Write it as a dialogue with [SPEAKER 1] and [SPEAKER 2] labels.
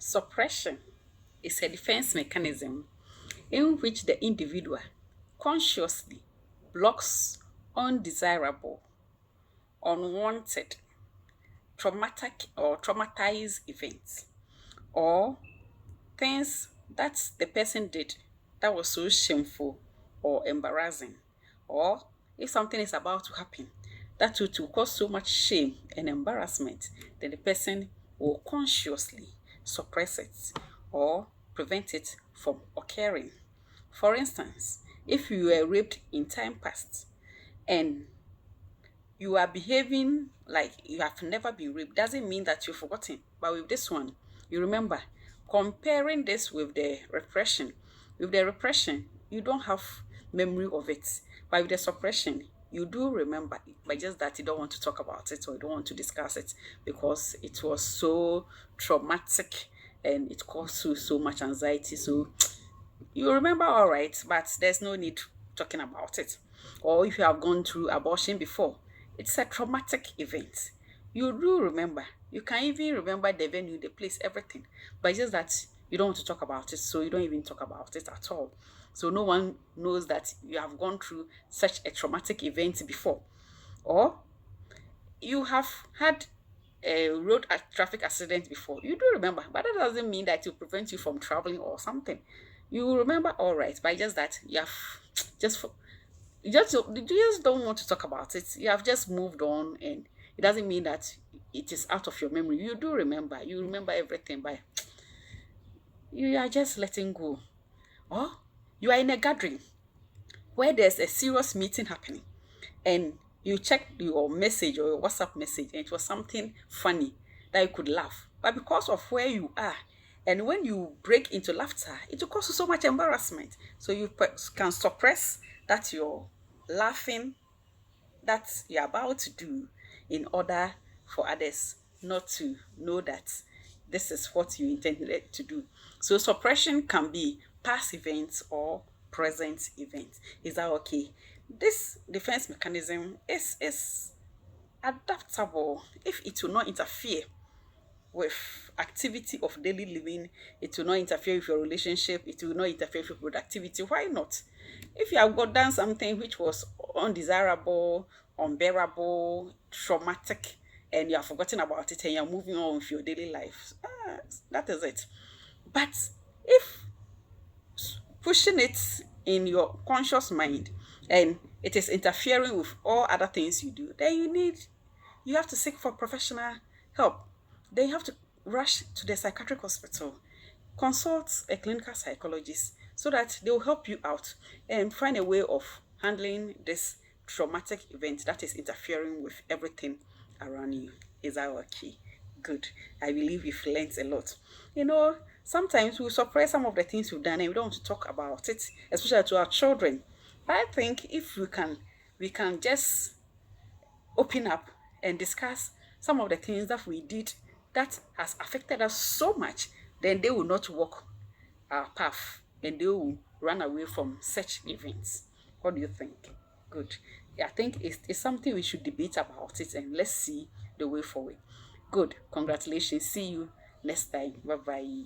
[SPEAKER 1] Suppression is a defense mechanism in which the individual consciously blocks undesirable, unwanted, traumatic or traumatized events or things that the person did that was so shameful or embarrassing, or if something is about to happen that will cause so much shame and embarrassment, then the person will consciously suppress it or prevent it from occurring. For instance, if you were raped in time past and you are behaving like you have never been raped, doesn't mean that you've forgotten. But with this one, you remember. Comparing this with the repression. With the repression, you don't have memory of it. But with the suppression, you do remember it, but just that you don't want to talk about it or you don't want to discuss it because it was so traumatic and it caused you so much anxiety. So you remember all right, but there's no need talking about it. Or if you have gone through abortion before, it's a traumatic event. You do remember. You can even remember the venue, the place, everything. But it's just that you don't want to talk about it, so you don't even talk about it at all. So no one knows that you have gone through such a traumatic event before. Or you have had a traffic accident before. You do remember, but that doesn't mean that it will prevent you from traveling or something. You will remember all right, but just that you have just for- you just don't want to talk about it. You have just moved on, and it doesn't mean that it is out of your memory. You do remember. You remember everything, but you are just letting go. Or you are in a gathering where there's a serious meeting happening and you check your message or your WhatsApp message and it was something funny that you could laugh. But because of where you are, and when you break into laughter, it will cause you so much embarrassment. So you can suppress that you're laughing that you're about to do in order for others not to know that this is what you intended to do. So suppression can be past events or present events. Is that okay? This defense mechanism is adaptable if it will not interfere with activity of daily living. It will not interfere with your relationship. It will not interfere with your productivity. Why not? If you have got done something which was undesirable, unbearable, traumatic, and you have forgotten about it and you're moving on with your daily life, that is it. But if pushing it in your conscious mind and it is interfering with all other things you do, then you have to seek for professional help. Then you have to rush to the psychiatric hospital, consult a clinical psychologist so that they will help you out and find a way of handling this traumatic event that is interfering with everything around you. Is that okay? Good. I believe we've learned a lot. Sometimes we suppress some of the things we've done and we don't want to talk about it, especially to our children. But I think if we can just open up and discuss some of the things that we did that has affected us so much, then they will not walk our path and they will run away from such events. What do you think? Good. Yeah, I think it's something we should debate about it and let's see the way forward. Good. Congratulations. See you next time. Bye bye.